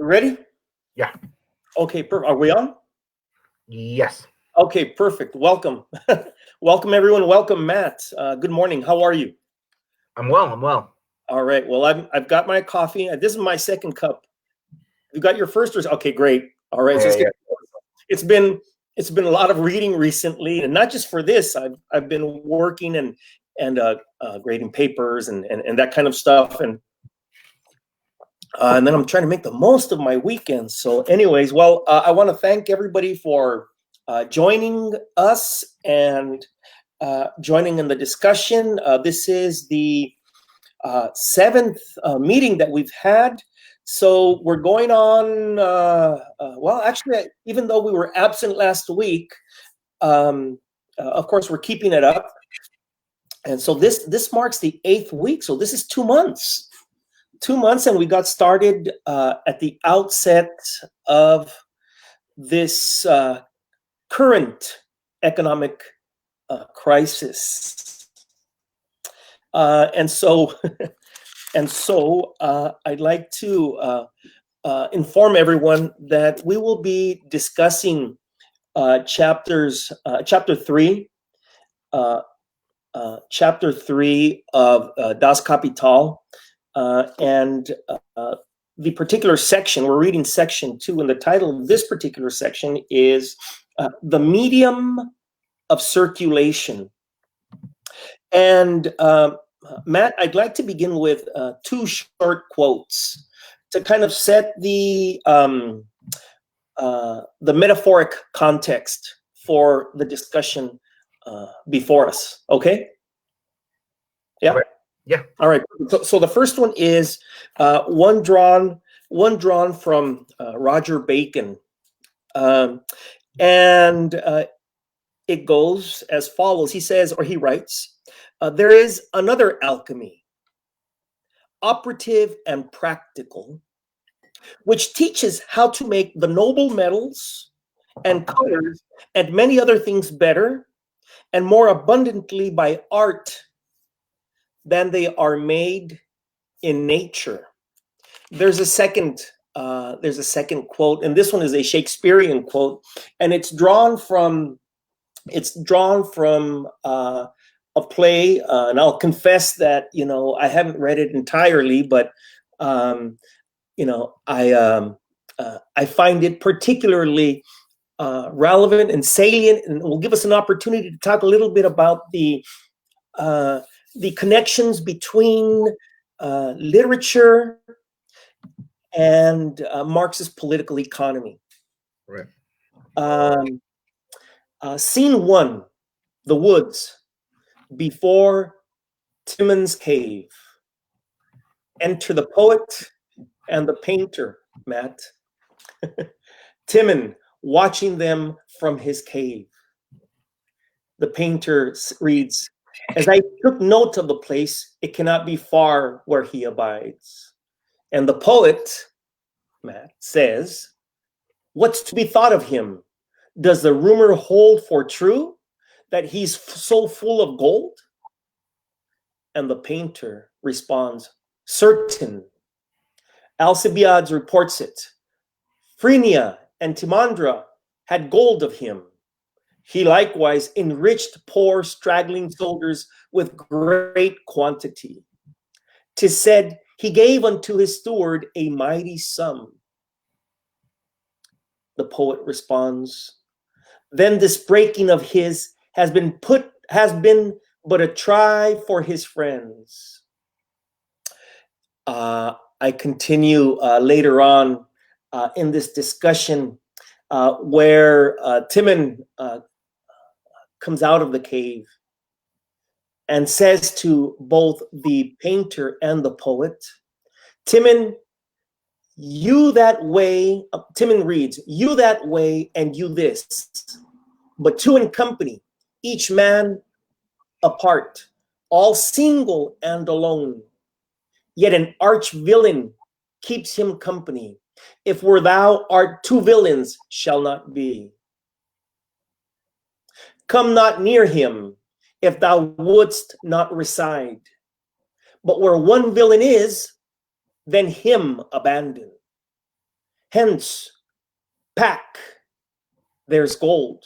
Ready? Yeah. Okay, perfect. Are we on? Yes. Okay, perfect. Welcome. Welcome, everyone. Welcome, Matt. Good morning. How are you? I'm well. All right. Well, I've got my coffee. This is my second cup. You got your first? Okay, great. All right. So it's been a lot of reading recently, and not just for this. I've been working and grading papers and that kind of stuff, and then I'm trying to make the most of my weekends. So, anyways, well, I want to thank everybody for joining us and joining in the discussion. This is the seventh meeting that we've had. So we're going on, well, actually, even though we were absent last week, of course, we're keeping it up. And so this marks the 8th week. So this is 2 months. 2 months, and we got started at the outset of this current economic crisis. And so I'd like to inform everyone that we will be discussing chapter 3 of Das Kapital, and the particular section, we're reading section 2, and the title of this particular section is The Medium of Circulation. And Matt, I'd like to begin with 2 short quotes to kind of set the metaphoric context for the discussion before us. Okay? Yeah. Right. Yeah. All right. So the first one is one drawn from Roger Bacon, and it goes as follows. He says, or he writes, there is another alchemy, operative and practical, which teaches how to make the noble metals and colors and many other things better and more abundantly by art than they are made in nature. There's a second quote, and this one is a Shakespearean quote, and it's drawn from a play, and I'll confess that I haven't read it entirely, but I find it particularly relevant and salient, and will give us an opportunity to talk a little bit about the connections between literature and Marxist political economy. Right. Scene 1, the woods before Timon's cave. Enter the poet and the painter, Matt. Timon watching them from his cave. The painter reads, as I took note of the place, it cannot be far where he abides. And the poet, Matt, says, what's to be thought of him? Does the rumor hold for true that he's so full of gold? And the painter responds, certain. Alcibiades reports it. Phrynia and Timandra had gold of him. He likewise enriched poor straggling soldiers with great quantity. 'Tis said he gave unto his steward a mighty sum. The poet responds, then this breaking of his has been but a try for his friends. I continue later on in this discussion where Timon comes out of the cave and says to both the painter and the poet, Timon, you that way, Timon reads, you that way and you this, but two in company, each man apart, all single and alone. Yet an arch villain keeps him company. If were thou art, two villains shall not be. Come not near him, if thou wouldst not reside. But where one villain is, then him abandon. Hence, pack, there's gold.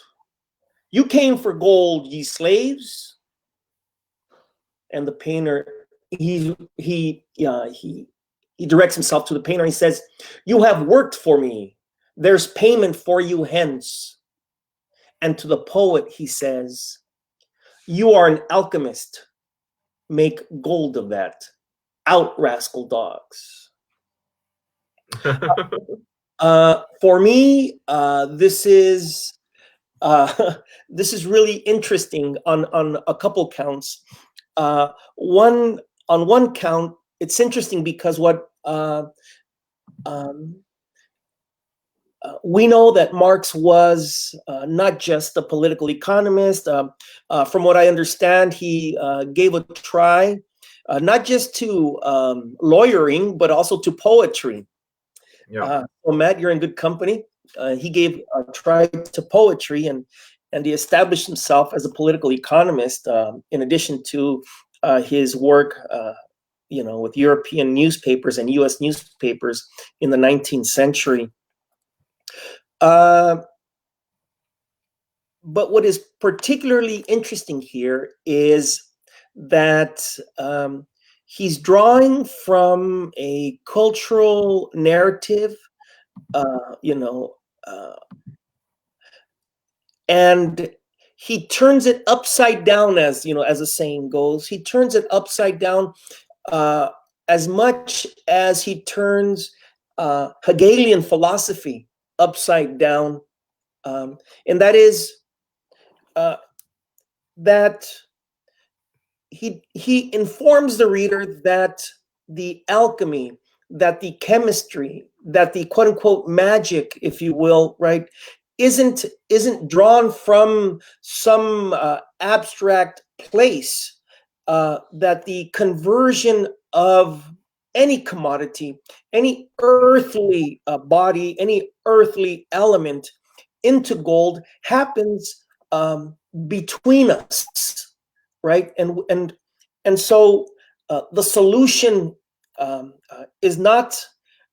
You came for gold, ye slaves. And the painter, he directs himself to the painter. He says, you have worked for me. There's payment for you hence. And to the poet, he says, you are an alchemist. Make gold of that. Out, rascal dogs. For me, this is really interesting on a couple counts. On one count, it's interesting because we know that Marx was not just a political economist. From what I understand, he gave a try not just to lawyering, but also to poetry. Yeah. So Matt, you're in good company. He gave a try to poetry, and he established himself as a political economist in addition to his work with European newspapers and US newspapers in the 19th century. But what is particularly interesting here is that he's drawing from a cultural narrative, and he turns it upside down, as a saying goes. He turns it upside down as much as he turns Hegelian philosophy upside down, and that is that he informs the reader that the alchemy, that the chemistry, that the quote unquote magic, if you will, right, isn't drawn from some abstract place. That the conversion of any commodity, any earthly body, any earthly element into gold happens between us, right? And so the solution is not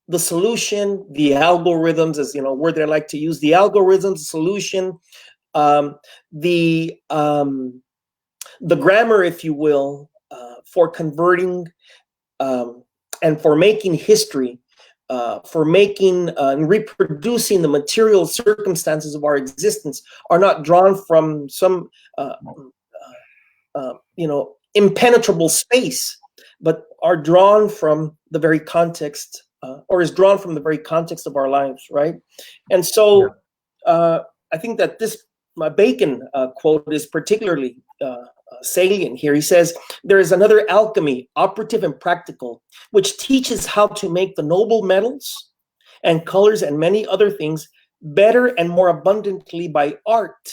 the solution, the algorithms, as a word they like to use, the algorithms, solution, the grammar, if you will, for converting and for making history, for making and reproducing the material circumstances of our existence are not drawn from some impenetrable space, but are drawn from the very context, or is drawn from the very context of our lives, right? And so I think that this Bacon quote is particularly salient here. He says, there is another alchemy, operative and practical, which teaches how to make the noble metals and colors and many other things better and more abundantly by art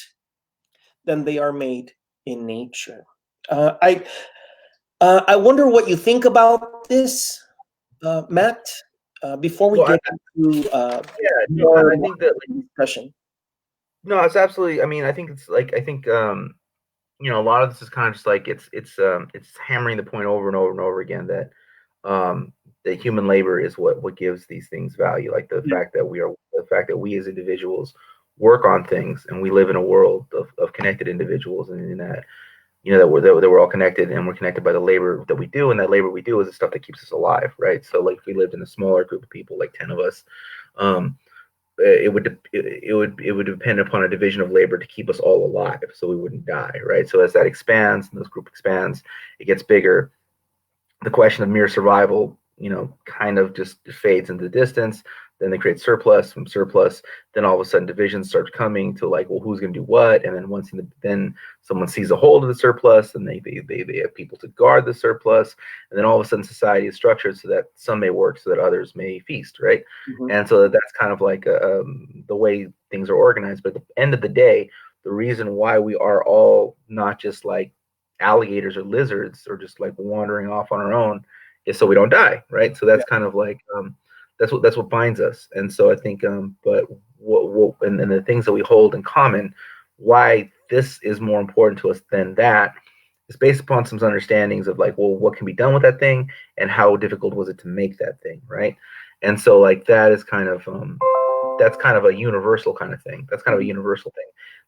than they are made in nature. I wonder what you think about this, Matt, before we get into I think that discussion. No, it's absolutely. I mean, I think it's like a lot of this is kind of just like it's hammering the point over and over and over again that that human labor is what gives these things value. Like the fact that we as individuals work on things and we live in a world of connected individuals, and in that that we're all connected, and we're connected by the labor that we do, and that labor we do is the stuff that keeps us alive, right? So like if we lived in a smaller group of people, like 10 of us, it would depend upon a division of labor to keep us all alive, so we wouldn't die, right? So as that expands and this group expands, it gets bigger. The question of mere survival, kind of just fades into the distance. Then they create surplus. From surplus, then all of a sudden divisions start coming to like, well, who's going to do what? And then then someone sees a hold of the surplus, and they have people to guard the surplus. And then all of a sudden society is structured so that some may work so that others may feast, right? Mm-hmm. And so that's kind of like the way things are organized. But at the end of the day, the reason why we are all not just like alligators or lizards or just like wandering off on our own is so we don't die, right? So that's kind of like that's what binds us. And so I think but what and the things that we hold in common, why this is more important to us than that, is based upon some understandings of like, well, what can be done with that thing and how difficult was it to make that thing, right? And so like that's kind of a universal kind of thing. That's kind of a universal thing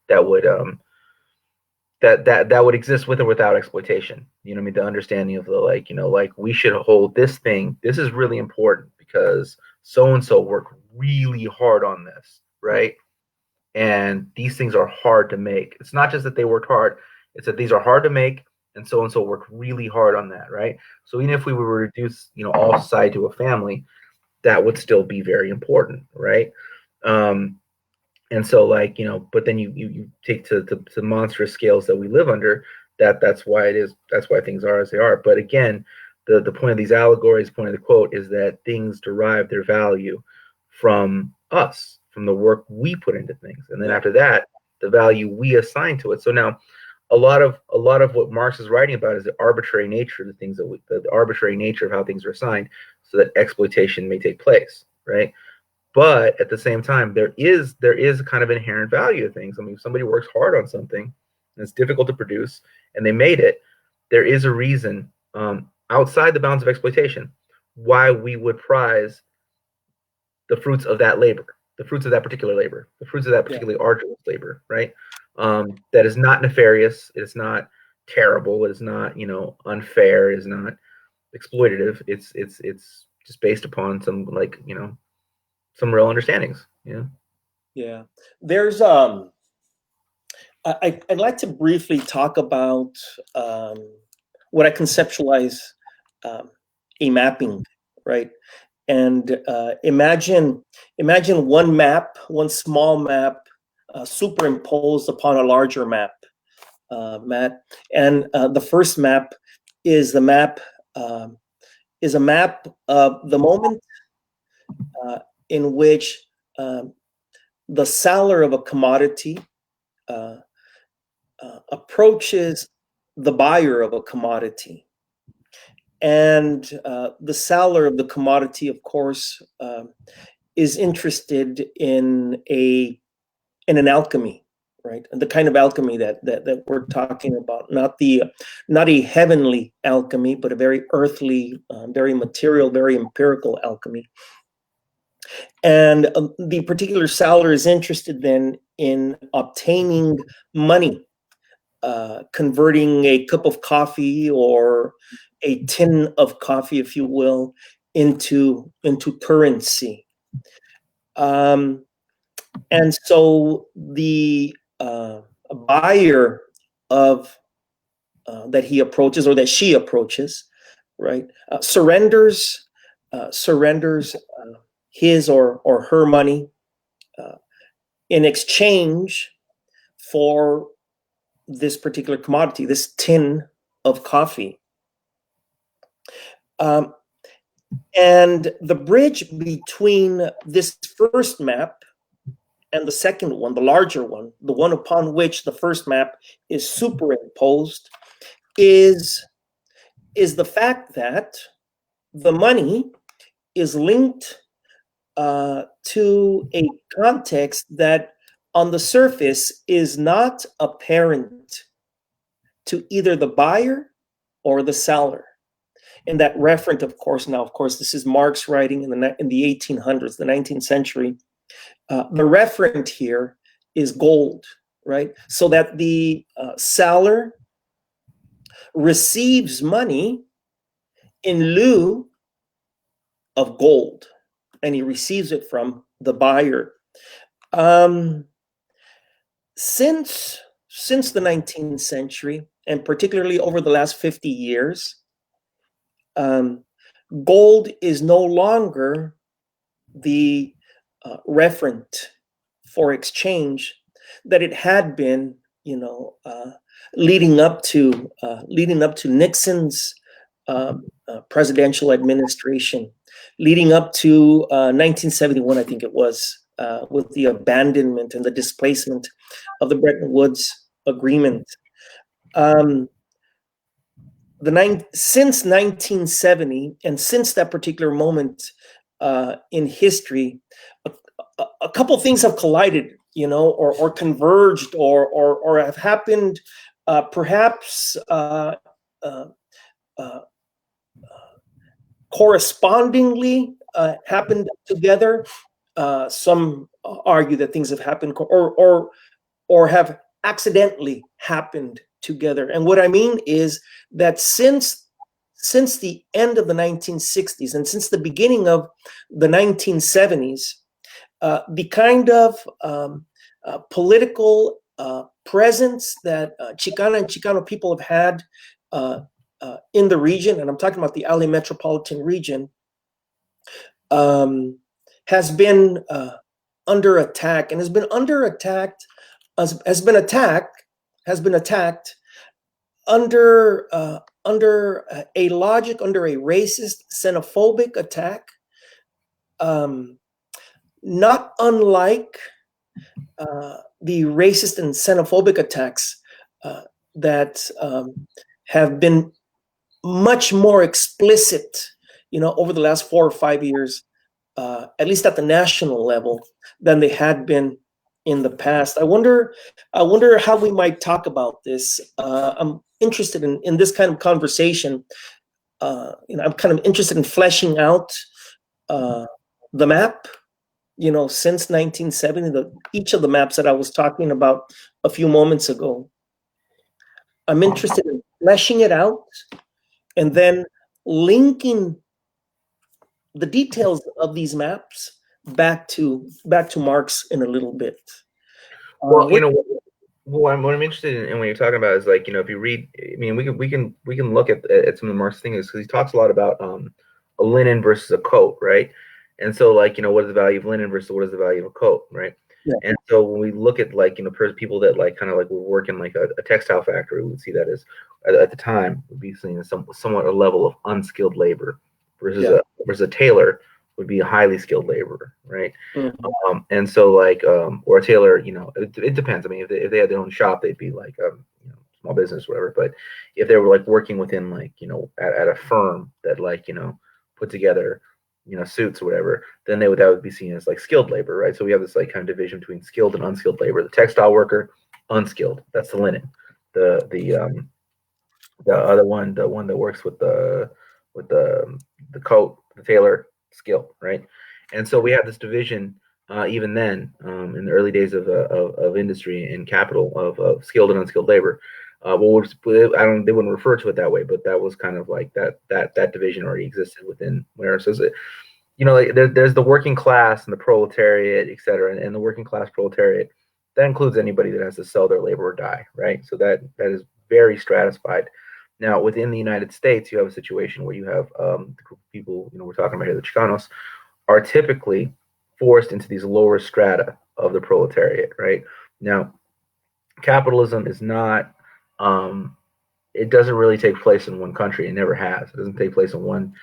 that would that would exist with or without exploitation. You know what I mean? The understanding of the like, like we should hold this thing. This is really important because so and so worked really hard on this, right? And these things are hard to make. It's not just that they worked hard, it's that these are hard to make and so worked really hard on that, right? So even if we were to reduce, all society to a family, that would still be very important, right? And so like, but then you take to monstrous scales that we live under, that's why things are as they are. But again, the point of these allegories, point of the quote, is that things derive their value from us, from the work we put into things, and then after that, the value we assign to it. So now a lot of what Marx is writing about is the arbitrary nature of the things the arbitrary nature of how things are assigned, so that exploitation may take place, right? But at the same time, there is a kind of inherent value of things. I mean, if somebody works hard on something and it's difficult to produce and they made it, there is a reason outside the bounds of exploitation why we would prize the fruits of that labor, the fruits of that particular labor, the fruits of that particularly arduous labor, right? That is not nefarious. It is not terrible. It is not, unfair. It is not exploitative. It's just based upon some like, some real understandings. Yeah. There's I'd like to briefly talk about what I conceptualize a mapping, right? And imagine one small map superimposed upon a larger map, Matt. And the first map is a map of the moment in which the seller of a commodity approaches the buyer of a commodity. And the seller of the commodity, of course, is interested in an alchemy, right? And the kind of alchemy that we're talking about, not a heavenly alchemy, but a very earthly, very material, very empirical alchemy. And the particular seller is interested then in obtaining money, converting a cup of coffee or a tin of coffee, if you will, into currency. And so the buyer of that he approaches or that she approaches, right, surrenders his or her money in exchange for this particular commodity, this tin of coffee. And the bridge between this first map and the second one, the larger one, the one upon which the first map is superimposed, is the fact that the money is linked to a context that on the surface is not apparent to either the buyer or the seller. And that referent, of course, this is Marx writing in the 1800s, the 19th century. The referent here is gold, right? So that the seller receives money in lieu of gold, and he receives it from the buyer. Since the 19th century, and particularly over the last 50 years, gold is no longer the referent for exchange that it had been, leading up to Nixon's presidential administration, leading up to 1971, I think it was, with the abandonment and the displacement of the Bretton Woods Agreement. Since 1970, and since that particular moment in history, a couple things have collided, or converged, or have happened, perhaps correspondingly happened together. Some argue that things have happened or have accidentally happened together. And what I mean is that since the end of the 1960s and since the beginning of the 1970s, the kind of political presence that Chicana and Chicano people have had in the region, and I'm talking about the LA metropolitan region, has been under attack, and has been attacked under a logic, under a racist, xenophobic attack, not unlike the racist and xenophobic attacks that have been much more explicit, over the last 4 or 5 years, at least at the national level, than they had been in the past. I wonder how we might talk about this. I'm interested in this kind of conversation. I'm kind of interested in fleshing out the map. Since 1970, each of the maps that I was talking about a few moments ago. I'm interested in fleshing it out and then linking the details of these maps back to Marx in a little bit. Well, what I'm interested in when you're talking about is, like, if you read, I mean, we can look at some of the Marx things, because he talks a lot about a linen versus a coat, right? And so, like, what is the value of linen versus what is the value of a coat, right? Yeah. And so when we look at, like, people that, like, kind of like would work in like a textile factory, we would see that as at the time would be seen as somewhat a level of unskilled labor versus a tailor would be a highly skilled laborer, right? Mm-hmm. And so, like, or a tailor, it depends. I mean, if they had their own shop, they'd be like small business, whatever. But if they were like working within, like, at a firm that, like, put together suits or whatever, then that would be seen as like skilled labor, right? So we have this like kind of division between skilled and unskilled labor. The textile worker, unskilled, that's the linen. The other one, the one that works with the coat, the tailor, skill, right? And so we have this division even then in the early days of industry and capital of skilled and unskilled labor. They wouldn't refer to it that way, but that was kind of like that division already existed within where. So like, there's the working class and the proletariat, et cetera, and the working class proletariat, that includes anybody that has to sell their labor or die, right? So that is very stratified. Now, within the United States, you have a situation where you have the group of people, we're talking about here, the Chicanos, are typically forced into these lower strata of the proletariat, right? Now, capitalism is not, it doesn't really take place in one country. It never has. It doesn't take place in one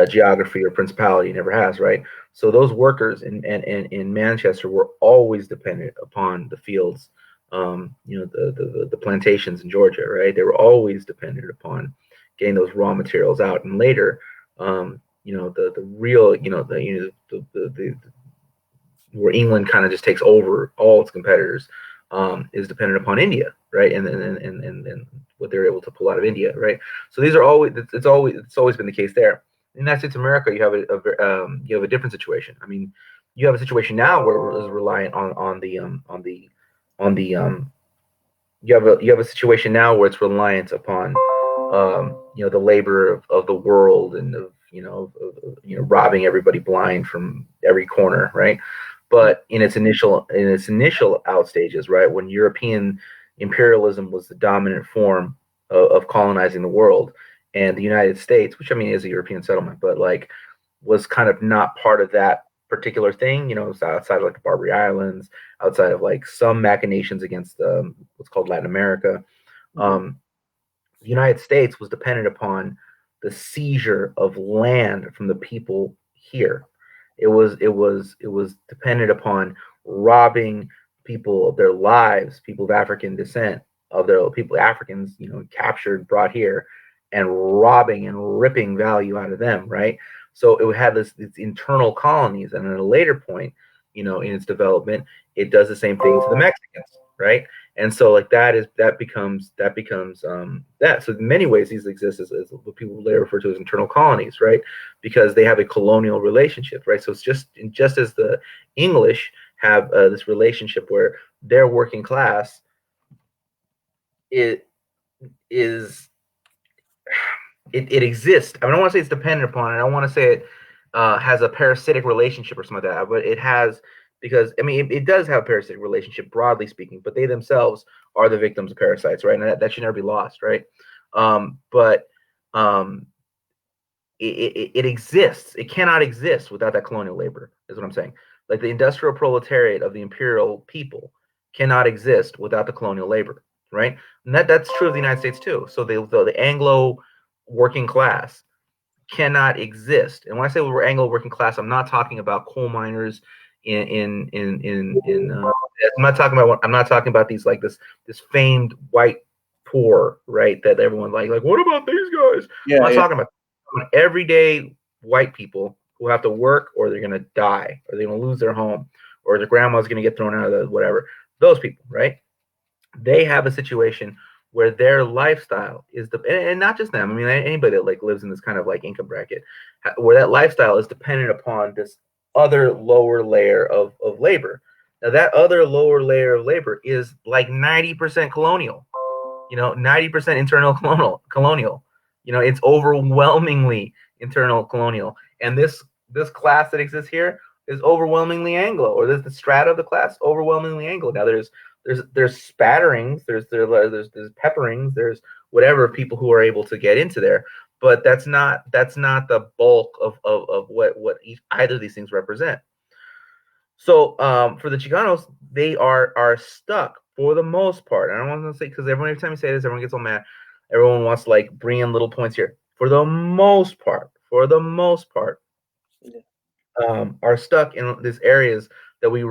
geography or principality. It never has, right? So those workers in Manchester were always dependent upon the fields, the plantations in Georgia, right? They were always dependent upon getting those raw materials out. And later, the real, where England kind of just takes over all its competitors, is dependent upon India, right? And what they're able to pull out of India, right? So these are it's always been the case there. In the United States of America, you have a different situation. I mean, you have a situation now where it's reliant you have a situation now where it's reliant upon the labor of the world and robbing everybody blind from every corner, right? But in its initial out stages, right, when European imperialism was the dominant form of colonizing the world, and the United States, which I mean is a European settlement, but like was kind of not part of that particular thing, it was outside of like the Barbary Islands, outside of like some machinations against what's called Latin America. The United States was dependent upon the seizure of land from the people here. It was dependent upon robbing people of their lives, people of African descent, of their people, Africans, captured, brought here, and robbing and ripping value out of them, right? So it had this internal colonies, and at a later point, in its development, it does the same thing to the Mexicans, right? And so like that becomes that. So in many ways, these exist as what people later refer to as internal colonies, right? Because they have a colonial relationship, right? So it's just as the English have this relationship where their working class it is it exists. I don't want to say it's dependent upon it. I don't want to say it has a parasitic relationship or something like that, but it has, because I mean it does have a parasitic relationship broadly speaking, but they themselves are the victims of parasites, right? And that should never be lost, right? But it exists. It cannot exist without that colonial labor, is what I'm saying. Like the industrial proletariat of the imperial people cannot exist without the colonial labor, right? And that's true of the United States too. So the Anglo working class cannot exist. And when I say we're Anglo working class, I'm not talking about coal miners I'm not talking about these like this famed white poor, right? That everyone like what about these guys? Yeah, I'm not yeah. talking about everyday white people who have to work or they're gonna die or they're gonna lose their home or their grandma's gonna get thrown out of the whatever. Those people, right? They have a situation where their lifestyle is and not just them. I mean, anybody that like lives in this kind of like income bracket, where that lifestyle is dependent upon this other lower layer of labor. Now, that other lower layer of labor is like 90% colonial. 90% internal colonial. It's overwhelmingly internal colonial, and this class that exists here is overwhelmingly Anglo, or the strata of the class overwhelmingly Anglo. Now there's spatterings, there's pepperings, there's whatever people who are able to get into there, but that's not the bulk of what either of these things represent. So for the Chicanos, they are stuck for the most part. I don't want to say, because every time you say this, everyone gets all mad. Everyone wants to like bring in little points here. For the most part, are stuck in these areas that we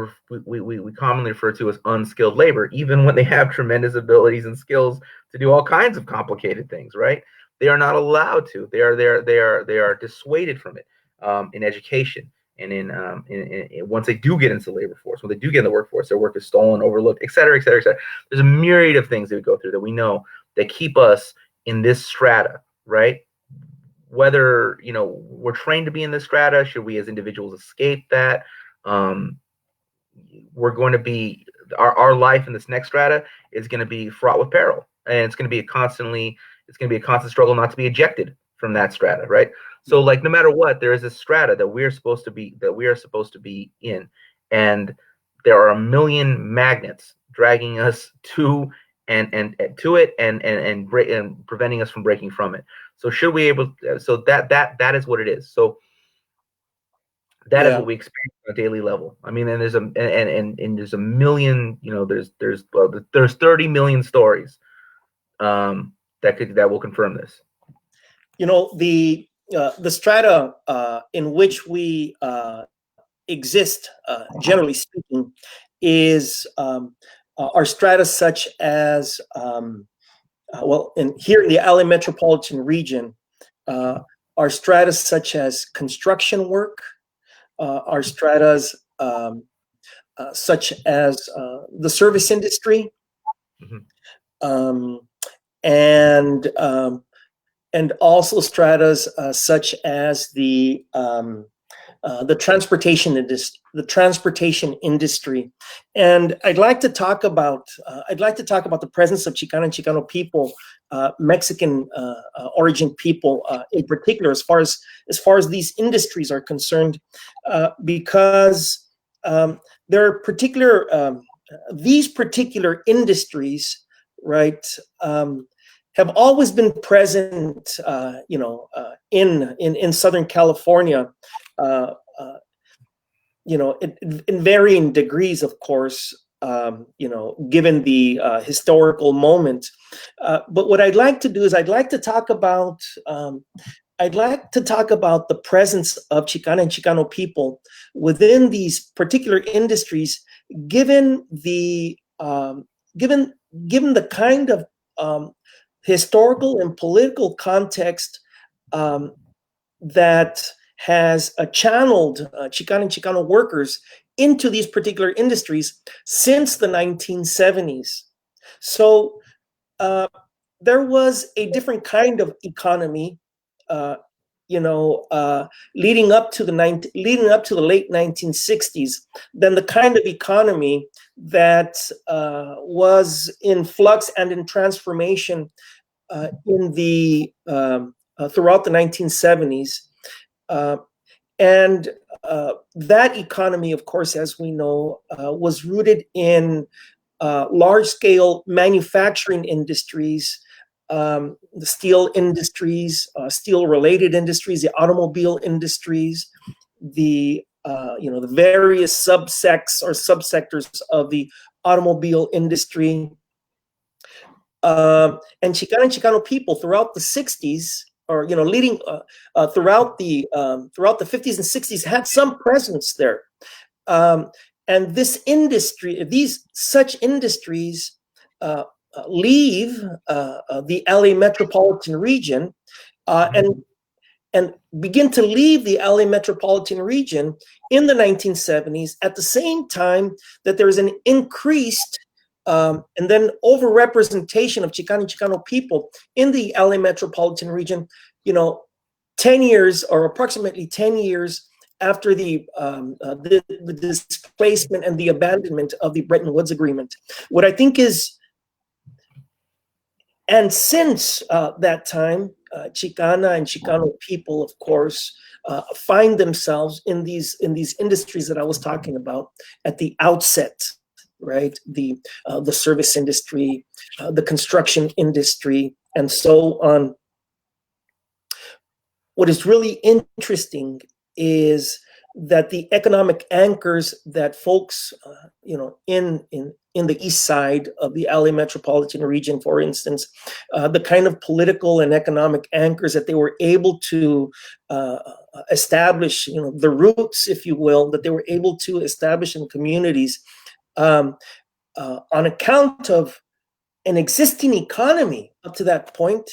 commonly refer to as unskilled labor, even when they have tremendous abilities and skills to do all kinds of complicated things. Right? They are not allowed to. They are dissuaded from it in education. And in once they do get into the labor force, when they do get in the workforce, their work is stolen, overlooked, et cetera, et cetera, et cetera. There's a myriad of things that we go through that we know that keep us in this strata, right? Whether we're trained to be in this strata, should we as individuals escape that? We're going to be our life in this next strata is going to be fraught with peril, and it's going to be a constant struggle not to be ejected from that strata, right? So like no matter what, there is a strata that we are supposed to be in, and there are a million magnets dragging us to and to it and preventing us from breaking from it. So should we able so that is what it is. So that is what we experience on a daily level. I mean, and there's there's a million, there's 30 million stories that will confirm this. The strata in which we exist, generally speaking, is are strata such as here in the LA metropolitan region, are strata such as construction work, are stratas such as the service industry, and also stratas such as the transportation industry. And I'd like to talk about the presence of Chicana and Chicano people, Mexican origin people in particular, as far as these industries are concerned, because there are these particular industries, right, have always been present, in Southern California, in varying degrees, of course, given the historical moment. But what I'd like to do is I'd like to talk about the presence of Chicana and Chicano people within these particular industries, given the kind of historical and political context that has channeled Chicana and Chicano workers into these particular industries since the 1970s. So uh, there was a different kind of economy, uh, leading up to the late 1960s, than the kind of economy that was in flux and in transformation in the throughout the 1970s. And that economy, of course, as we know, was rooted in large-scale manufacturing industries, the steel industries, steel-related industries, the automobile industries, the various subsects or subsectors of the automobile industry. And Chicano people throughout the 60s, or leading throughout the 50s and 60s, had some presence there. And such industries leave the LA metropolitan region and begin to leave the LA metropolitan region in the 1970s, at the same time that there is an increased and then overrepresentation of Chicano people in the LA metropolitan region, 10 years or approximately 10 years after the displacement and the abandonment of the Bretton Woods Agreement. What I think is, and since that time, Chicana and Chicano people, of course, find themselves in these industries that I was talking about at the outset, right? The service industry, the construction industry, and so on. What is really interesting is that the economic anchors that folks, in the east side of the LA metropolitan region, for instance, the kind of political and economic anchors that they were able to establish, the roots, if you will, that they were able to establish in communities on account of an existing economy up to that point,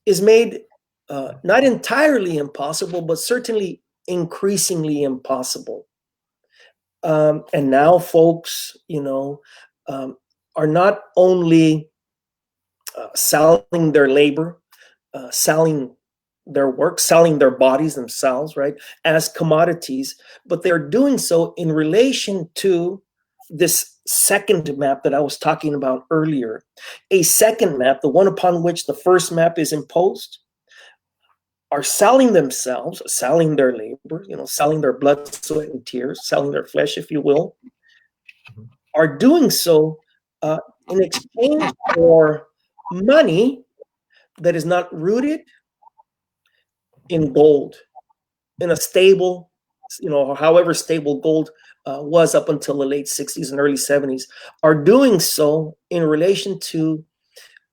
is made not entirely impossible, but certainly increasingly impossible. And now folks, are not only selling their labor, selling their work, selling their bodies themselves, right, as commodities, but they're doing so in relation to this second map that I was talking about earlier. A second map, the one upon which the first map is imposed, are selling themselves, selling their labor, selling their blood, sweat, and tears, selling their flesh, if you will, are doing so in exchange for money that is not rooted in gold, in a stable, however stable gold was up until the late 60s and early 70s, are doing so in relation to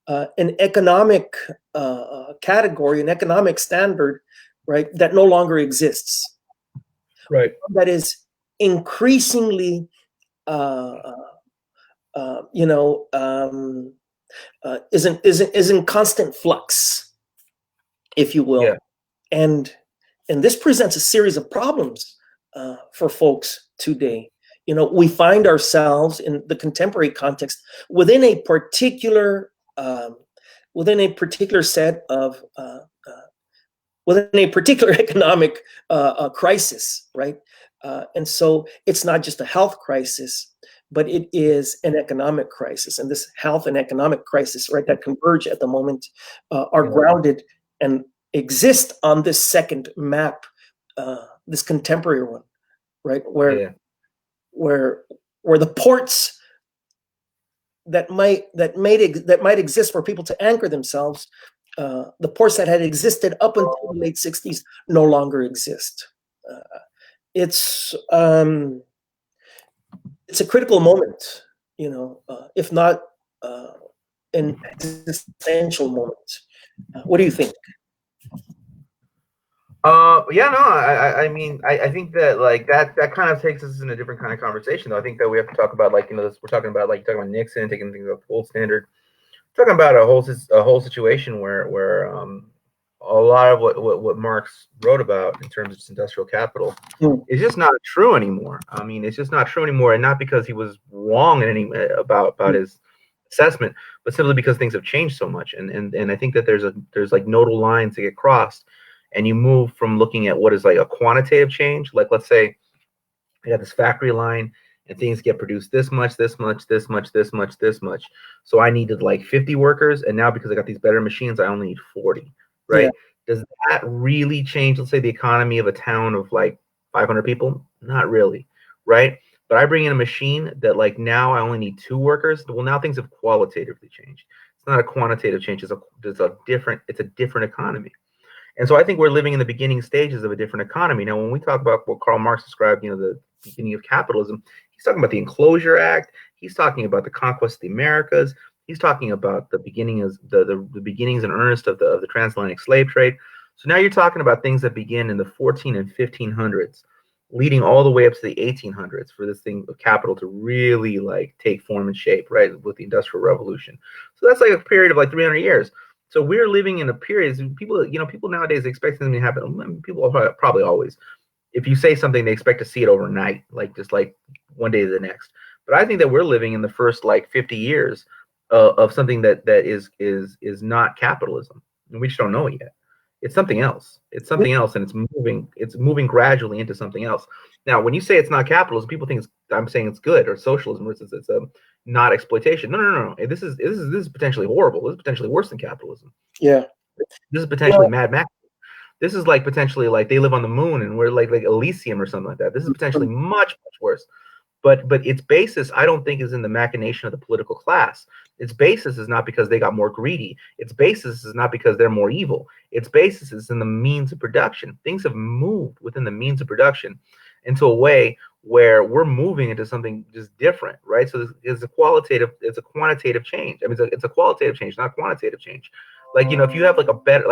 an economic category, an economic standard, right, that no longer exists. Right. That is increasingly, is in constant flux, if you will. Yeah. And this presents a series of problems for folks today. We find ourselves in the contemporary context within a particular set of within a particular economic crisis, right? And so it's not just a health crisis, but it is an economic crisis. And this health and economic crisis, right, that converge at the moment, are grounded and exist on this second map, this contemporary one, right, where the ports that might exist for people to anchor themselves, the ports that had existed up until the late 60s no longer exist. It's a critical moment, if not an existential moment. What do you think? Yeah, no, I mean, I think that like that kind of takes us in a different kind of conversation, though. I think that we have to talk about, like, we're talking about Nixon, taking things off the gold standard, talking about a whole situation where a lot of what Marx wrote about in terms of industrial capital is just not true anymore. I mean, it's just not true anymore, and not because he was wrong in any about his assessment, but simply because things have changed so much. And I think that there's like nodal lines that get crossed, and you move from looking at what is like a quantitative change, like let's say I got this factory line and things get produced this much, this much, this much, this much, this much. So I needed like 50 workers, and now because I got these better machines, I only need 40, right? Yeah. Does that really change, let's say, the economy of a town of like 500 people? Not really, right? But I bring in a machine that like now I only need 2 workers. Well, now things have qualitatively changed. It's not a quantitative change. It's a different economy. And so I think we're living in the beginning stages of a different economy. Now, when we talk about what Karl Marx described, the beginning of capitalism, he's talking about the Enclosure Act. He's talking about the conquest of the Americas. He's talking about the beginnings in earnest of the transatlantic slave trade. So now you're talking about things that begin in the 14 and 1500s, leading all the way up to the 1800s for this thing of capital to really like take form and shape, right, with the Industrial Revolution. So that's like a period of like 300 years. So we're living in a period. People nowadays expect something to happen. People are probably always, if you say something, they expect to see it overnight, like just like one day to the next. But I think that we're living in the first like 50 years of something that is not capitalism, and we just don't know it yet. It's something else. It's something else, and it's moving gradually into something else. Now, when you say it's not capitalism, people think I'm saying it's good, or socialism, or it's a not exploitation. No. This is potentially horrible. This is potentially worse than capitalism. Yeah. This is potentially Mad Max. This is like potentially like they live on the moon and we're like Elysium or something like that. This is potentially much worse. But its basis, I don't think, is in the machination of the political class. Its basis is not because they got more greedy. Its basis is not because they're more evil. Its basis is in the means of production. Things have moved within the means of production into a way where we're moving into something just different, right? So it's a quantitative change. I mean, it's a qualitative change, not quantitative change. Like, if you have like a better,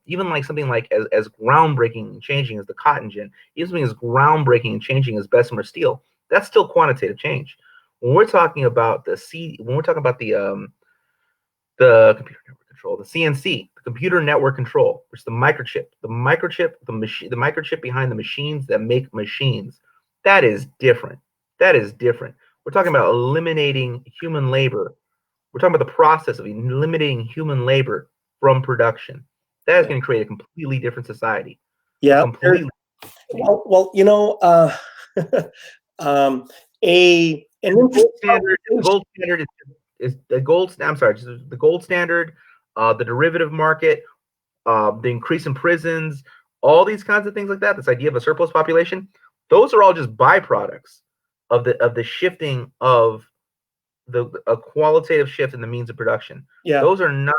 even like something like as groundbreaking and changing as the cotton gin, even something as groundbreaking and changing as Bessemer steel, that's still quantitative change. When we're talking about the computer network control, the CNC, the computer network control, which is the microchip, the microchip behind the machines that make machines, that is different. We're talking about eliminating human labor. We're talking about the process of eliminating human labor from production. That is going to create a completely different society. Yeah. Well, the gold standard, the derivative market, the increase in prisons, all these kinds of things like that. This idea of a surplus population, those are all just byproducts of the shifting of a qualitative shift in the means of production. Yeah. Those are not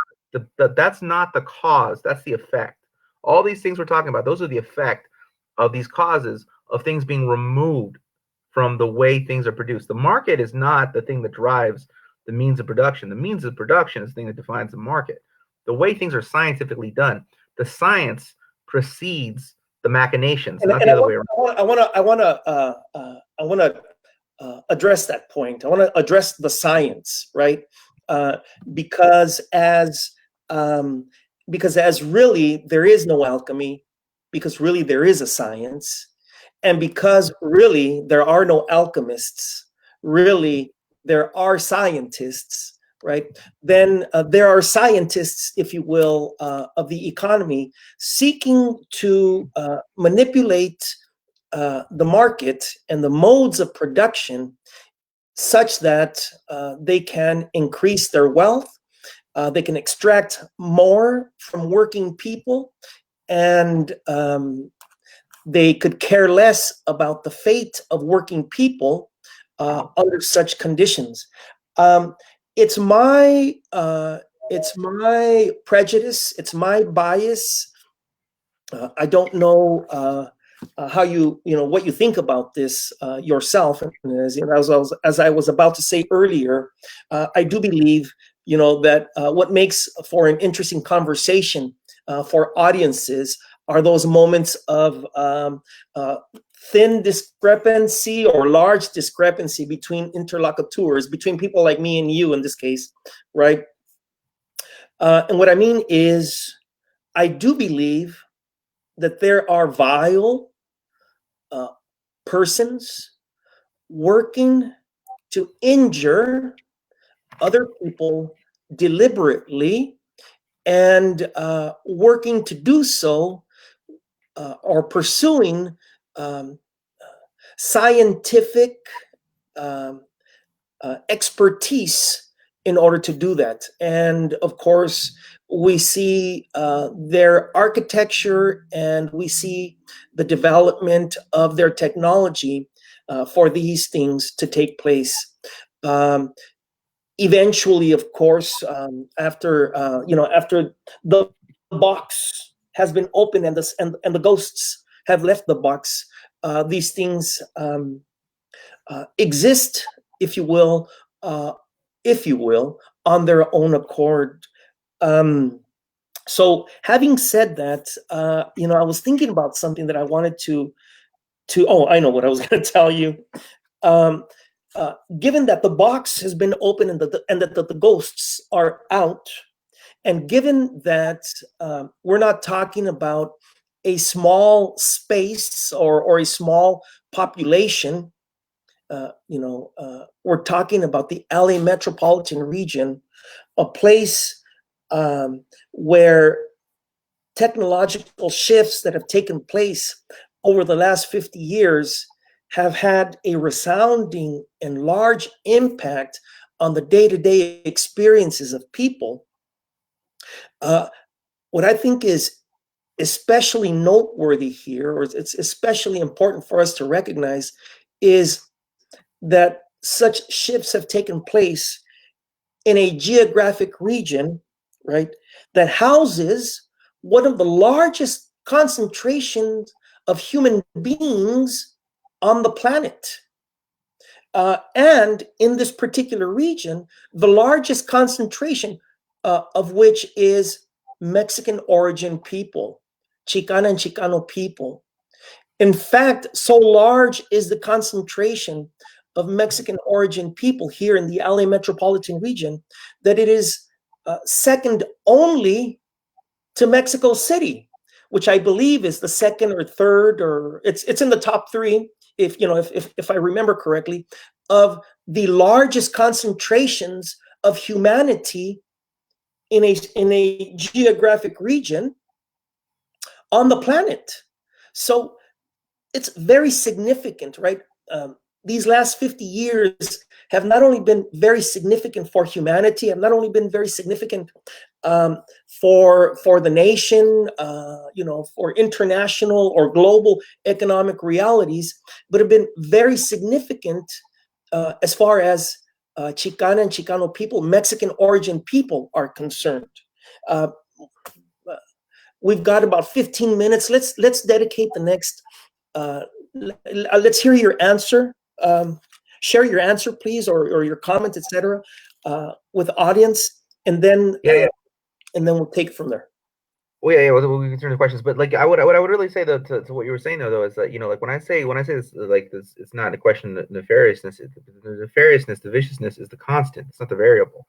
that's not the cause. That's the effect. All these things we're talking about, those are the effect of these causes of things being removed from the way things are produced. The market is not the thing that drives the means of production. The means of production is the thing that defines the market. The way things are scientifically done, the science precedes the machinations, not the other way around. I want to address that point. I want to address the science, right? Because as really there is no alchemy, because really there is a science, and because really there are no alchemists, really there are scientists, right? Then there are scientists, if you will, of the economy seeking to manipulate the market and the modes of production such that they can increase their wealth, they can extract more from working people, and they could care less about the fate of working people under such conditions. It's my prejudice. It's my bias. I don't know how what you think about this yourself. And as I was about to say earlier, I do believe that what makes for an interesting conversation for audiences are those moments of thin discrepancy or large discrepancy between interlocutors, between people like me and you in this case, right? And what I mean is I do believe that there are vile persons working to injure other people deliberately, and working to do so, or pursuing um, scientific um, expertise in order to do that. And of course, we see their architecture, and we see the development of their technology for these things to take place. Um, Eventually, of course, after the box has been opened, and the ghosts have left the box, these things exist, if you will, uh, on their own accord. Um, so, having said that, I was thinking about something that I wanted to. Oh, I know what I was going to tell you. Um, Given that the box has been opened, and that the ghosts are out, and given that we're not talking about a small space, or a small population, we're talking about the LA metropolitan region, a place where technological shifts that have taken place over the last 50 years have had a resounding and large impact on the day-to-day experiences of people. What I think is especially noteworthy here, or it's especially important for us to recognize, is that such shifts have taken place in a geographic region, right, that houses one of the largest concentrations of human beings on the planet. And in this particular region, the largest concentration of which is Mexican origin people, Chicana and Chicano people. In fact, so large is the concentration of Mexican origin people here in the LA metropolitan region that it is second only to Mexico City, which I believe is the second or third, or it's in the top three, if I remember correctly, of the largest concentrations of humanity in a geographic region on the planet. So it's very significant, right? These last 50 years have not only been very significant for humanity, have not only been very significant for the nation, for international or global economic realities, but have been very significant as far as Chicana and Chicano people, Mexican origin people are concerned. Uh, we've got about 15 minutes. Let's dedicate the next. Let's hear your answer. Share your answer, please, or your comment, etc., with the audience, and then we'll take it from there. Well, yeah, we can turn to questions, but like what I would really say though to what you were saying though is that like when I say this, like this, it's not a question of nefariousness. The nefariousness, the viciousness is the constant. It's not the variable.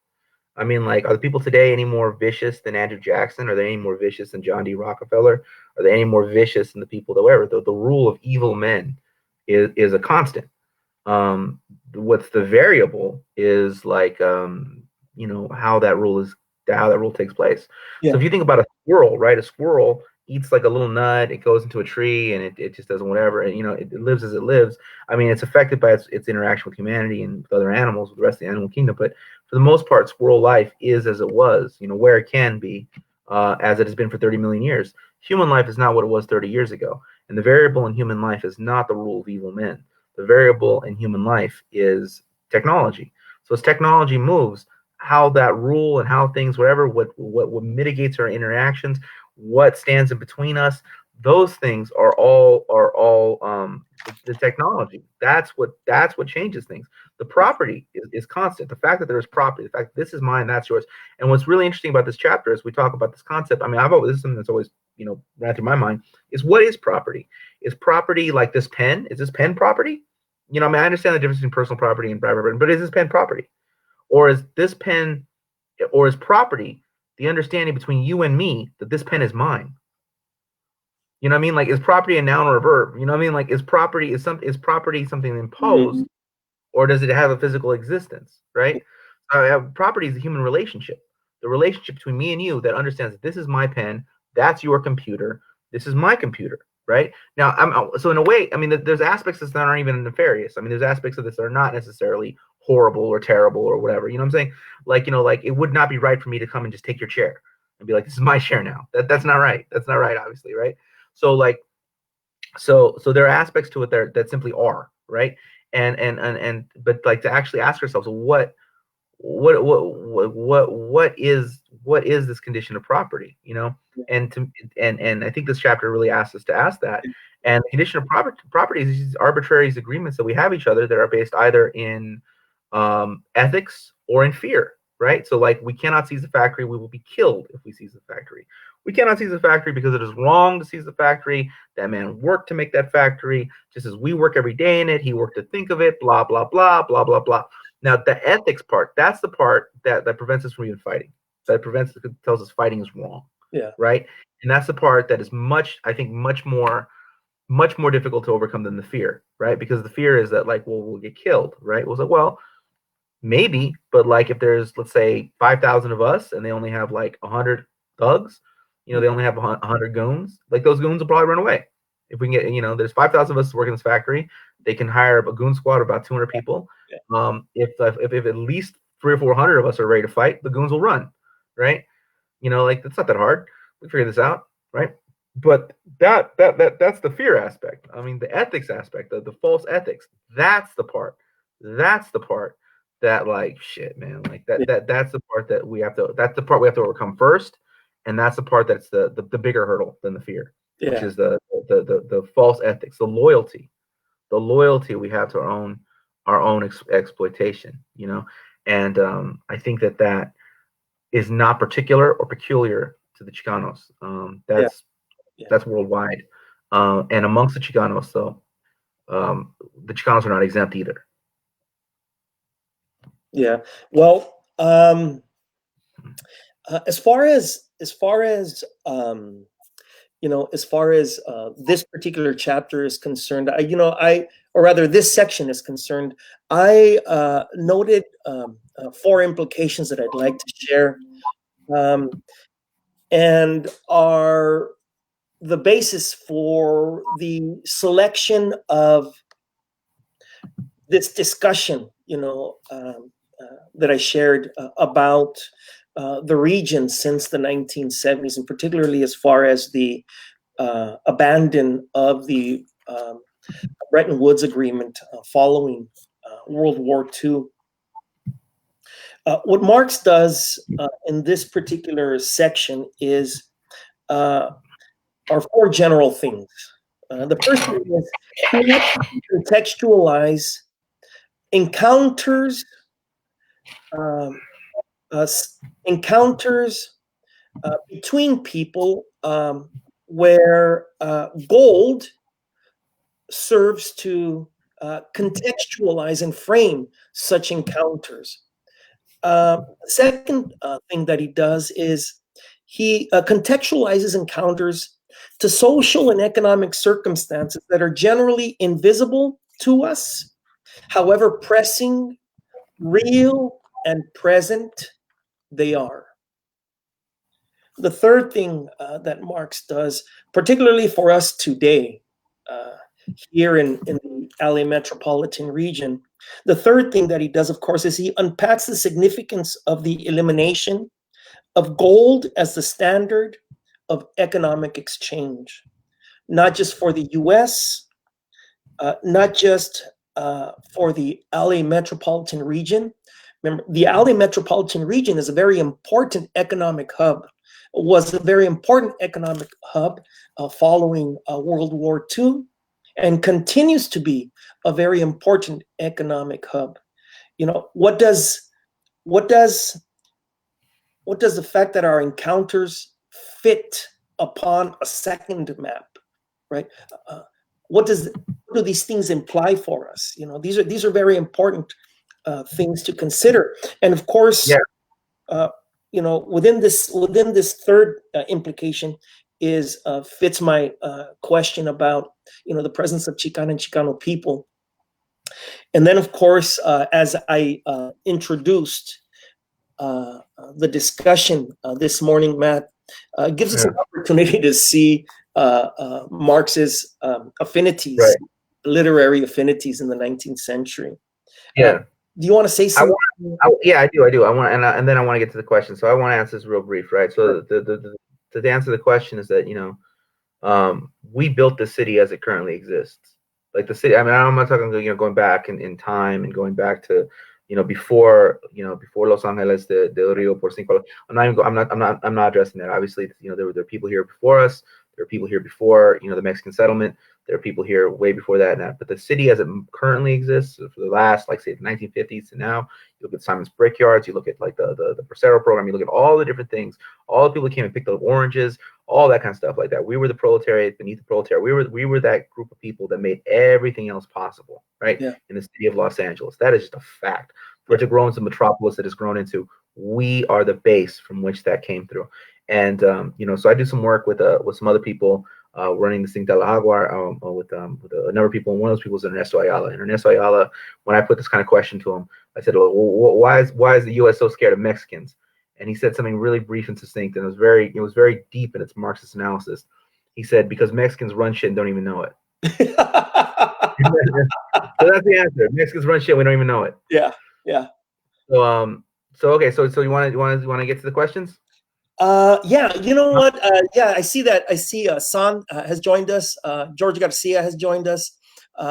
I mean, like, are the people today any more vicious than Andrew Jackson? Are they any more vicious than John D. Rockefeller? Are they any more vicious than the people that were? The rule of evil men is a constant. What's the variable is like how that rule takes place. Yeah. So if you think about a squirrel, right? A squirrel eats like a little nut, it goes into a tree, and it just doesn't whatever, and it lives as it lives. I mean, it's affected by its interaction with humanity and with other animals, with the rest of the animal kingdom, but for the most part, squirrel life is as it was, where it can be, as it has been for 30 million years. Human life is not what it was 30 years ago, and the variable in human life is not the rule of evil men. The variable in human life is technology. So as technology moves, how that rule and how things, whatever, what mitigates our interactions, what stands in between us, those things are all the technology. That's what changes things. The property is constant. The fact that there is property, the fact that this is mine, that's yours. And what's really interesting about this chapter is we talk about this concept. I mean, this is something that's always ran through my mind, is what is property? Is property like this pen? Is this pen property? I mean, I understand the difference between personal property and private property, but is this pen property? Or is this pen, or is property the understanding between you and me that this pen is mine. You know what I mean? Like, is property a noun or a verb? You know what I mean? Like, is property something imposed, or does it have a physical existence? Right? Property is a human relationship. The relationship between me and you that understands that this is my pen, that's your computer, this is my computer. Right? Now, so in a way, I mean, there's aspects of this that aren't even nefarious. I mean, there's aspects of this that are not necessarily horrible or terrible or whatever. You know what I'm saying? Like, like it would not be right for me to come and just take your chair and be like, this is my chair now. That's not right. That's not right, obviously, right? So like, so there are aspects to it there that simply are, right? But like, to actually ask ourselves, what is this condition of property, and I think this chapter really asks us to ask that. And the condition of property is these arbitrary agreements that we have each other that are based either in ethics or in fear, right? So like, we cannot seize the factory, we will be killed if we seize the factory. We cannot seize the factory because it is wrong to seize the factory. That man worked to make that factory, just as we work every day in it. He worked to think of it, blah, blah, blah, blah, blah, blah. Now, the ethics part, that's the part that prevents us from even fighting. That tells us fighting is wrong. Yeah. Right? And that's the part that is much more difficult to overcome than the fear, right? Because the fear is that, like, well, we'll get killed, right? Well, well, maybe, but like, if there's, let's say, 5,000 of us and they only have like 100 thugs, they only have 100 goons, like, those goons will probably run away. If we can get, there's 5,000 of us working in this factory, they can hire a goon squad of about 200 people. If at least 300 or 400 of us are ready to fight, the goons will run, right? Like, that's not that hard. We figure this out, right? But that's the fear aspect. I mean, the ethics aspect, the false ethics, that's the part that, like, shit, man, like, that's the part that we have to overcome first. And that's the part that's the bigger hurdle than the fear, which is the false ethics, the loyalty we have to our own exploitation, and I think that is not particular or peculiar to the Chicanos. That's worldwide, and amongst the Chicanos, though, the Chicanos are not exempt either. Yeah. Well, as far as as far as this particular chapter is concerned, or rather this section is concerned, I noted 4 implications that I'd like to share, and are the basis for the selection of this discussion, that I shared about the region since the 1970s, and particularly as far as the abandon of the Bretton Woods Agreement following World War II. What Marx does in this particular section is are 4 general things. The first thing is to contextualize encounters between people where gold serves to contextualize and frame such encounters. The second thing that he does is he contextualizes encounters to social and economic circumstances that are generally invisible to us, however pressing, real, and present they are. The third thing that Marx does, particularly for us today, here in the LA metropolitan region, the third thing that he does, of course, is he unpacks the significance of the elimination of gold as the standard of economic exchange, not just for the US, not just for the LA metropolitan region. Remember, the LA metropolitan region is a very important economic hub, was a very important economic hub following World War II, and continues to be a very important economic hub. What does the fact that our encounters fit upon a second map, right? What do these things imply for us? These are very important things to consider. And of course, within this third implication is fits my question about the presence of Chicana and Chicano people. And then, of course, as I introduced the discussion this morning, Matt, gives us an opportunity to see Marx's affinities, right. literary affinities in the 19th century. Yeah. Do you want to say something? Yeah, I do. I want, and then I want to get to the question. So I want to answer this real brief, right? So the answer to the question is that we built the city as it currently exists. Like the city. I mean, I'm not talking going back in time and going back to before Los Angeles de Rio por Cinco. I'm not addressing that. Obviously, there were people here before us. There are people here before the Mexican settlement. There are people here way before that and that. But the city as it currently exists for the last, like, say, the 1950s to now, you look at Simon's Brickyards, you look at like the Prado program, you look at all the different things, all the people who came and picked up oranges, all that kind of stuff like that. We were the proletariat beneath the proletariat. We were that group of people that made everything else possible, right? Yeah. In the city of Los Angeles. That is just a fact. For it to grow into the metropolis that it's grown into, we are the base from which that came through. And so I do some work with some other people running this thing Del Agua with a number of people. And one of those people is Ernesto Ayala. And Ernesto Ayala, when I put this kind of question to him, I said, well, why is the U.S. so scared of Mexicans? And he said something really brief and succinct, and it was very deep in its Marxist analysis. He said, because Mexicans run shit and don't even know it. So that's the answer. Mexicans run shit, we don't even know it. Yeah. So okay, so you want to get to the questions? Yeah, you know what? I see that. I see San has joined us. George Garcia has joined us.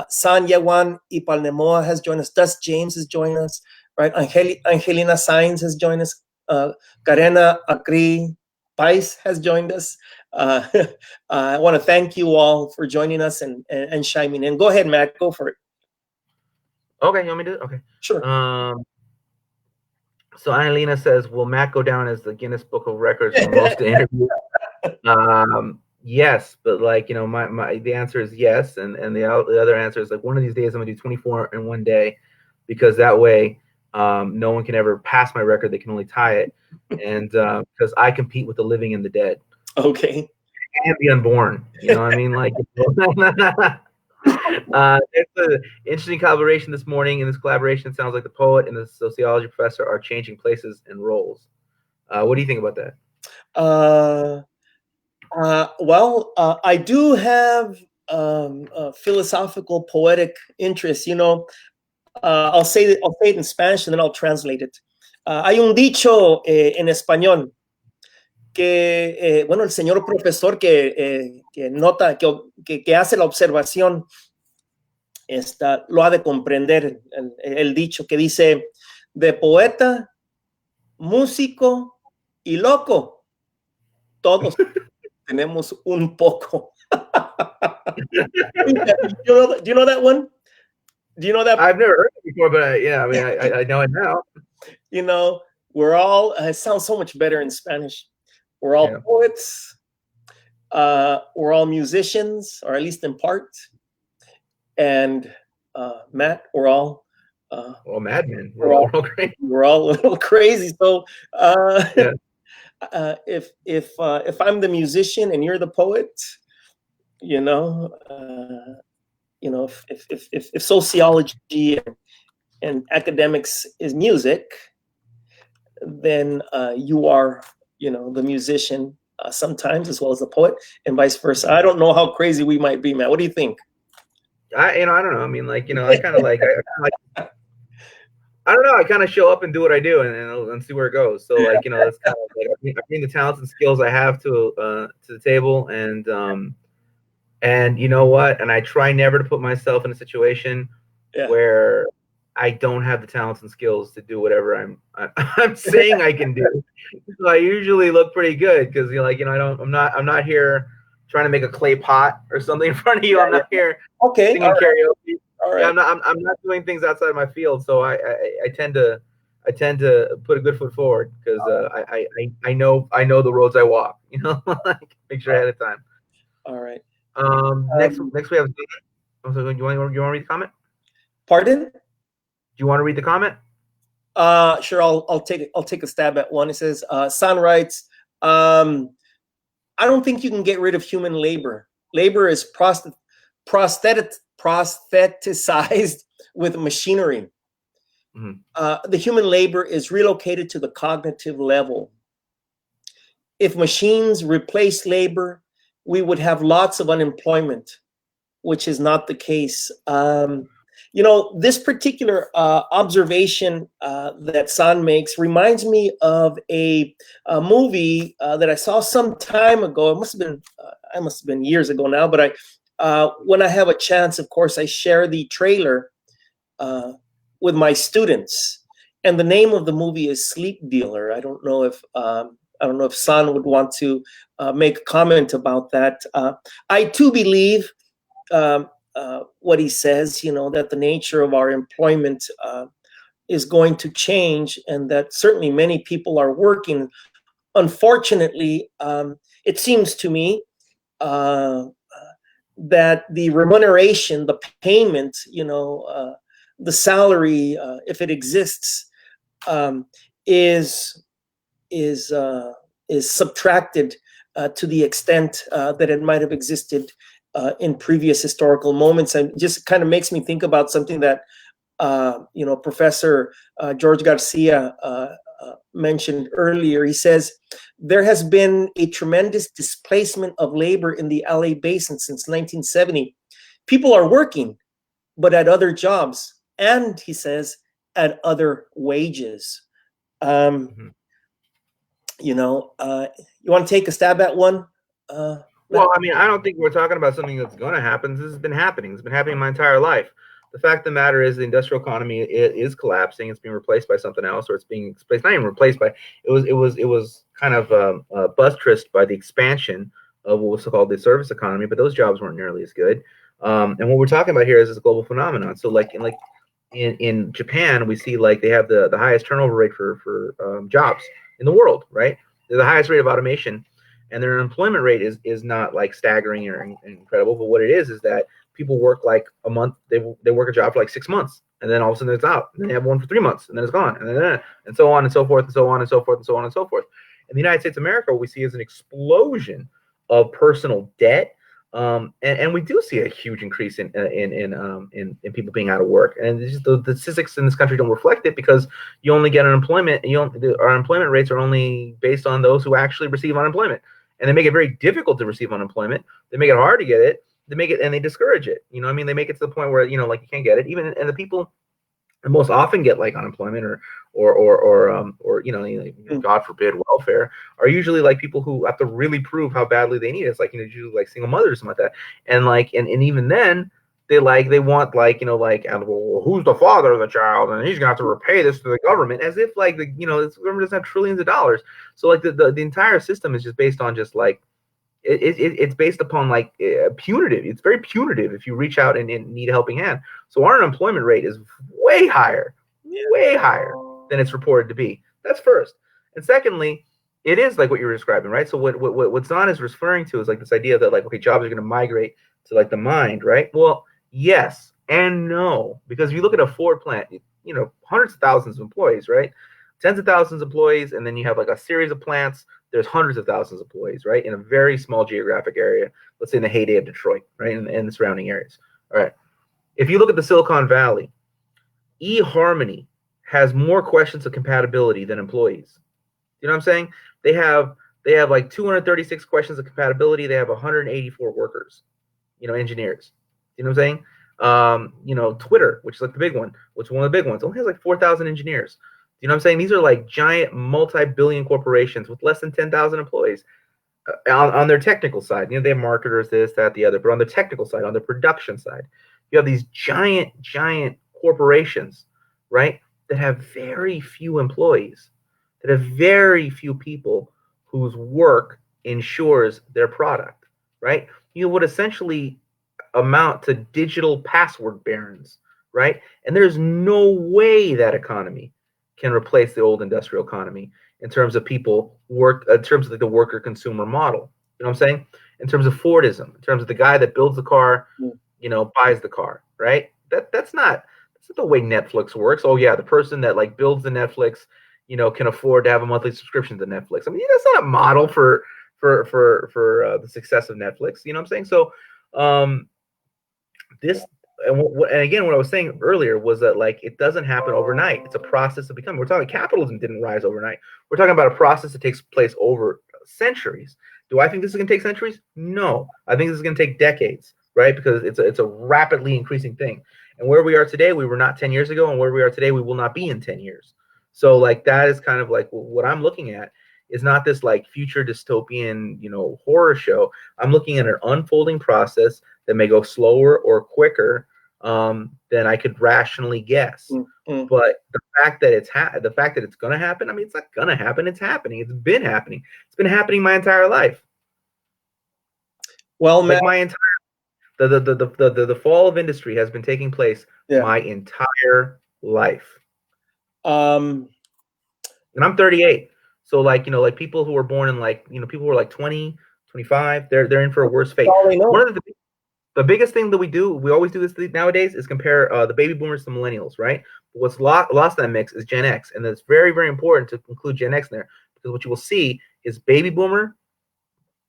San Yewan Ipalnemoa has joined us. Dust James has joined us. Right? Angelina Sainz has joined us. Karena Akri Pais has joined us. I want to thank you all for joining us and chiming in. Go ahead, Matt. Go for it. Okay, you want me to do it? Okay. Sure. So Angelina says, will Matt go down as the Guinness Book of Records for most interviews? Yes, but the answer is yes, and the other answer is like one of these days I'm gonna do 24 in one day, because that way no one can ever pass my record. They can only tie it, and because I compete with the living and the dead. Okay. And the unborn. You know what I mean? Like. It's an interesting collaboration this morning. In this collaboration, it sounds like the poet and the sociology professor are changing places and roles. What do you think about that? Well, I do have philosophical, poetic interest. I'll say it in Spanish and then I'll translate it. Hay un dicho en español que, el señor profesor que nota, que hace la observación, lo ha de comprender, el dicho que dice, de poeta, músico y loco, todos tenemos un poco. Do you know that one? Do you know that? I've never heard it before, but I know it now. We're all, it sounds so much better in Spanish. We're all poets. We're all musicians, or at least in part. And Matt, we're all madmen. We're all crazy. We're all a little crazy. So if I'm the musician and you're the poet, if sociology and academics is music, then you are, the musician sometimes as well as the poet, and vice versa. I don't know how crazy we might be, Matt. What do you think? I don't know. I mean, I kind of like, I don't know. I kind of show up and do what I do and see where it goes. So that's kind of like I bring the talents and skills I have to the table, and you know what? And I try never to put myself in a situation where I don't have the talents and skills to do whatever I'm saying I can do. So I usually look pretty good because I'm not here trying to make a clay pot or something in front of you. I'm not here singing karaoke. All right. I'm not doing things outside of my field. So I tend to put a good foot forward because I know the roads I walk. Make sure ahead of time. All right. Next we have. You want to read the comment? Pardon? Do you want to read the comment? Sure. I'll take a stab at one. It says, San writes, I don't think you can get rid of human labor. Labor is prostheticized with machinery. The human labor is relocated to the cognitive level. If machines replace labor, we would have lots of unemployment, which is not the case. This particular observation that San makes reminds me of a movie that I saw some time ago. It must have been years ago now, but when I have a chance, of course, I share the trailer with my students. And the name of the movie is Sleep Dealer. I don't know if San would want to make a comment about that. I too believe what he says, that the nature of our employment is going to change, and that certainly many people are working. Unfortunately, it seems to me that the remuneration, the payment, the salary, if it exists, is subtracted to the extent that it might have existed in previous historical moments. And just kind of makes me think about something that Professor George Garcia mentioned earlier. He says there has been a tremendous displacement of labor in the LA basin since 1970. People are working, but at other jobs, and he says at other wages. You want to take a stab at one? Well, I mean, I don't think we're talking about something that's going to happen. This has been happening. It's been happening my entire life. The fact of the matter is the industrial economy is collapsing. It's being replaced by something else, or it's being replaced, not even replaced by, it was kind of buttressed by the expansion of what was called the service economy, but those jobs weren't nearly as good. And what we're talking about here is this global phenomenon. So in Japan, we see they have the highest turnover rate for jobs in the world, right? They're the highest rate of automation. And their employment rate is not staggering or incredible, but what it is that people work a month. They work a job for 6 months, and then all of a sudden it's out. And they have one for 3 months, and then it's gone, and so on and so forth, and so on and so forth, and so on and so forth. In the United States of America, what we see is an explosion of personal debt, and we do see a huge increase in people being out of work. And the statistics in this country don't reflect it, because you only get unemployment. Our employment rates are only based on those who actually receive unemployment. And they make it very difficult to receive unemployment. They make it hard to get it. They make it, and they discourage it. They make it to the point where you can't get it. Even and the people that most often get unemployment or God forbid welfare are usually people who have to really prove how badly they need it. It's usually single mothers or something like that. And even then they want well, who's the father of the child, and he's gonna have to repay this to the government, as if the government doesn't have trillions of dollars. So the entire system is just based on it's based upon punitive. It's very punitive if you reach out and need a helping hand. So our unemployment rate is way higher than it's reported to be. That's first. And secondly, it is what you were describing, right? So what Zahn is referring to is this idea that okay, jobs are going to migrate to the mind, right? Well, yes and no, because if you look at a Ford plant, hundreds of thousands of employees, right? Tens of thousands of employees, and then you have a series of plants. There's hundreds of thousands of employees, right, in a very small geographic area. Let's say in the heyday of Detroit, right, and the surrounding areas. All right. If you look at the Silicon Valley, eHarmony has more questions of compatibility than employees. You know what I'm saying? They have 236 questions of compatibility. They have 184 workers, engineers. You know what I'm saying? Twitter, which is the big one, which is one of the big ones, only has 4,000 engineers. You know what I'm saying? These are giant multi-billion corporations with less than 10,000 employees on their technical side. They have marketers, this, that, the other. But on the technical side, on the production side, you have these giant corporations, right, that have very few employees, that have very few people whose work ensures their product, right? You would essentially amount to digital password barons, right? And there's no way that economy can replace the old industrial economy in terms of people work, in terms of the worker consumer model. You know what I'm saying? In terms of Fordism, in terms of the guy that builds the car, buys the car, right? That's not That's not the way Netflix works. Oh yeah, the person that like builds the Netflix, can afford to have a monthly subscription to Netflix. I mean, that's not a model for the success of Netflix. You know what I'm saying? So, this and again, what I was saying earlier was that like it doesn't happen overnight. It's a process of becoming. We're talking capitalism didn't rise overnight. We're talking about a process that takes place over centuries. Do I think this is going to take centuries? No, I think this is going to take decades, right? Because it's a rapidly increasing thing. And where we are today, we were not 10 years ago, and where we are today, we will not be in 10 years. So like that is kind of like what I'm looking at is not this like future dystopian, horror show. I'm looking at an unfolding process that may go slower or quicker than I could rationally guess. Mm-hmm. But the fact that it's going to happen, I mean, it's not going to happen. It's happening. It's been happening. It's been happening my entire life. Well, like my entire the fall of industry has been taking place my entire life. And I'm 38. So like, like people who were born in like, people who are like 20, 25, they're in for a worse fate. One of the biggest thing that we always do this nowadays is compare the baby boomers to millennials, right? But what's lost in that mix is Gen X. And it's very, very important to include Gen X in there, because what you will see is baby boomer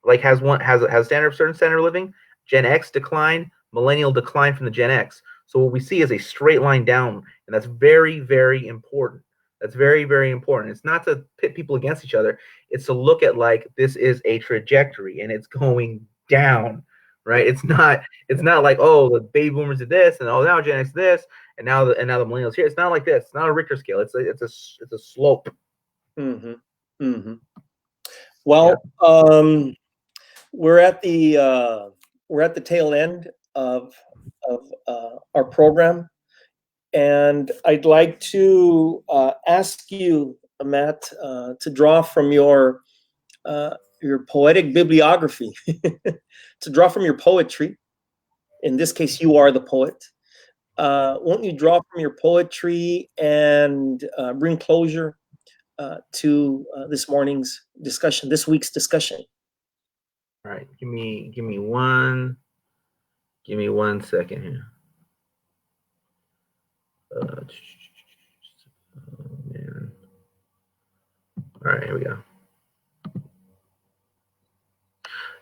like has a certain standard of living. Gen X decline, millennial decline from the Gen X. So what we see is a straight line down, and that's very, very important. That's very, very important. It's not to pit people against each other. It's to look at like this is a trajectory and it's going down, right? It's not like, oh, the baby boomers did this and now Gen X this and now the millennials here. It's not like this. It's not a Richter scale. It's a slope. Mm-hmm. Mm-hmm. Well, we're at the tail end of our program, and I'd like to ask you, Matt, to draw from your poetic bibliography, to draw from your poetry. In this case, you are the poet. Won't you draw from your poetry and bring closure to this week's discussion? All right, give me one second here. Oh, man. All right, here we go.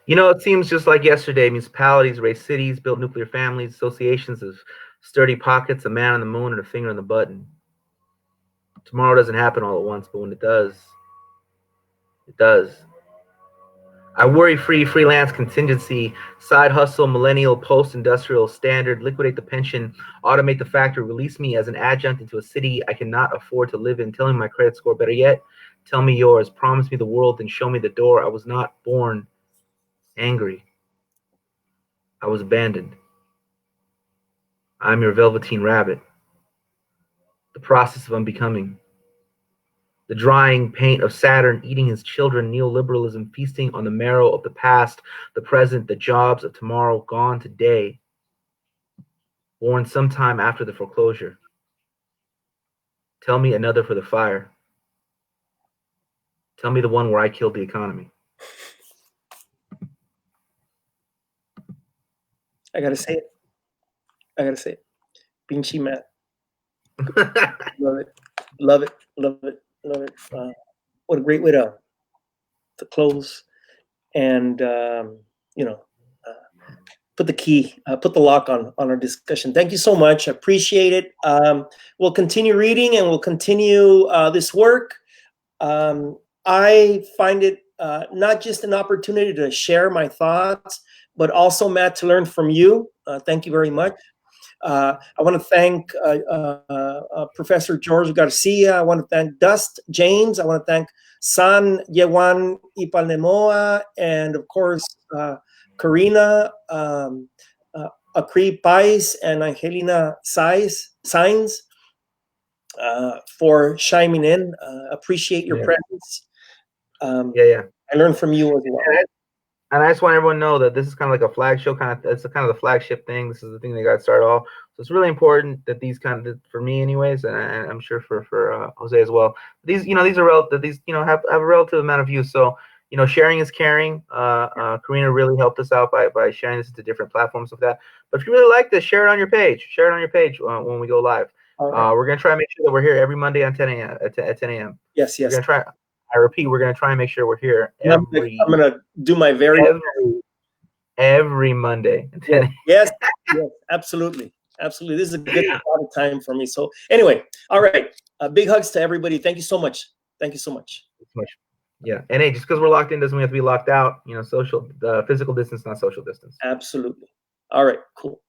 It seems just like yesterday, municipalities raised cities, built nuclear families, associations of sturdy pockets, a man on the moon and a finger on the button. Tomorrow doesn't happen all at once, but when it does, it does. I worry free, freelance, contingency, side hustle, millennial, post-industrial, standard, liquidate the pension, automate the factory, release me as an adjunct into a city I cannot afford to live in, tell me my credit score, better yet, tell me yours, promise me the world and show me the door. I was not born angry. I was abandoned. I'm your velveteen rabbit. The process of unbecoming. The drying paint of Saturn eating his children, neoliberalism feasting on the marrow of the past, the present, the jobs of tomorrow, gone today, born sometime after the foreclosure. Tell me another for the fire. Tell me the one where I killed the economy. I gotta say it. Pinchy Matt. Love it. What a great way to close, and put the lock on our discussion. Thank you so much. I appreciate it. We'll continue reading and we'll continue this work. I find it not just an opportunity to share my thoughts, but also, Matt, to learn from you. Thank you very much. I want to thank Professor George Garcia. I want to thank Dust James. I want to thank San Yewan Ipanemoa, and of course, Karina, Akri Pais, and Angelina Sainz for chiming in. Appreciate your presence. I learned from you as well. And I just want everyone to know that this is kind of like a flag show, it's kind of the flagship thing. This is the thing that got started off. So it's really important that these for me anyways, and I'm sure for Jose as well. These are relative. These have a relative amount of views. So sharing is caring. Karina really helped us out by sharing this into different platforms of that. But if you really like this, share it on your page. Share it on your page when we go live. All right. We're gonna try and make sure that we're here every Monday on 10 a.m. At 10 a.m. Yes, We're yes. gonna try. I repeat, we're gonna try and make sure we're here And I'm gonna do my very every Monday at 10 a.m. yes, yes, absolutely, absolutely. This is a good time for me. So anyway, all right. Big hugs to everybody. Thank you so much. Thank you so much. Yeah, and hey, just because we're locked in doesn't mean we have to be locked out. Social, physical distance, not social distance. Absolutely. All right, cool.